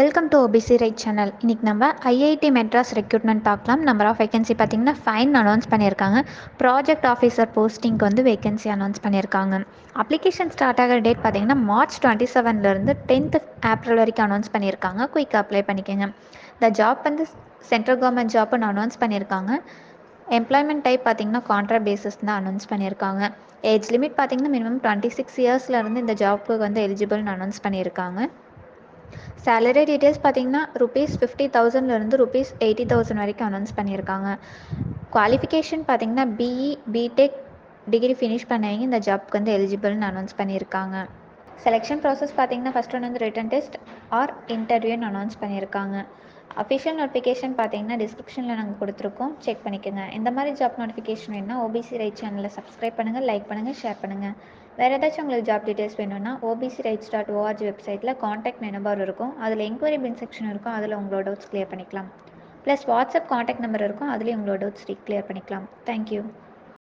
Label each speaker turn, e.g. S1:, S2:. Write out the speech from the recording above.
S1: Welcome to OBC right channel. இன்றைக்கி நம்ம IIT Madras recruitment பார்க்கலாம். நம்பர் ஆஃப் வேகன்சி பார்த்திங்கன்னா 5 அனௌன்ஸ் பண்ணியிருக்காங்க. ப்ராஜெக்ட் ஆஃபீஸர் போஸ்டிங்க்கு வந்து வேகன்சி அனௌன்ஸ் பண்ணியிருக்காங்க. அப்ளிகேஷன் ஸ்டார்ட் ஆகிற டேட் பார்த்திங்கன்னா March 27 10th ஏப்ரல் வரைக்கும் அனௌன்ஸ் பண்ணியிருக்காங்க. குயிக் அப்ளை பண்ணிக்கோங்க. இந்த ஜாப் வந்து சென்ட்ரல் கவர்மெண்ட் ஜாப்னு அனௌன்ஸ் பண்ணியிருக்காங்க. எம்ப்ளாய்மெண்ட் டைப் பார்த்திங்கன்னா கான்ட்ராக்ட் பேசிஸ் தான் அனௌன்ஸ் பண்ணியிருக்காங்க. ஏஜ் லிமிட் பார்த்திங்கன்னா மினிமம் 26 இயர்ஸ்லேருந்து இந்த ஜாப்புக்கு வந்து எலிஜிபிள்னு அனௌன்ஸ் பண்ணியிருக்காங்க. சேலரி டீட்டெயில்ஸ் பார்த்தீங்கன்னா ₹50,000லேருந்து ₹80,000 வரைக்கும் அனௌன்ஸ் பண்ணியிருக்காங்க. குவாலிஃபிகேஷன் பார்த்தீங்கன்னா பிஇ பிடெக் டிகிரி ஃபினிஷ் பண்ணவங்க இந்த ஜாப்க்கு வந்து எலிஜிபிள்னு அனௌன்ஸ் பண்ணியிருக்காங்க. செலெக்ஷன் ப்ராசஸ் பார்த்தீங்கன்னா ஃபஸ்ட் ஒன் வந்து ரிட்டன் டெஸ்ட் ஆர் இன்டர்வியூன்னு அனௌன்ஸ் பண்ணியிருக்காங்க. அஃபிஷியல் நோட்டிஃபிகேஷன் பார்த்தீங்கன்னா டிஸ்கிரிப்ஷனில் நாங்கள் கொடுத்துருக்கோம், செக் பண்ணிக்கோங்க. இந்த மாதிரி ஜாப் நோட்டிஃபிகேஷன் வேணுன்னா ஓபிசி ரைட் சேனலை சப்ஸ்கிரைப் பண்ணுங்கள், லைக் பண்ணுங்கள், ஷேர் பண்ணுங்கள். வேறு ஏதாச்சும் உங்களுக்கு ஜாப் டீட்டெயில்ஸ் வேணும்னா obcrights.org வெப்சைட்டில் காண்டாக்ட் நம்பர் இருக்கும், அதில் என்கொயரி பின் செக்ஷன் இருக்கும், அதில் உங்களோட டவுட்ஸ் கிளியர் பண்ணிக்கலாம். ப்ளஸ் வாட்ஸ்அப் காண்டாக்ட் நம்பர் இருக்கும், அதுலேயும் உங்களோட டவுட்ஸ் கிளியர் பண்ணிக்கலாம். தேங்க்யூ.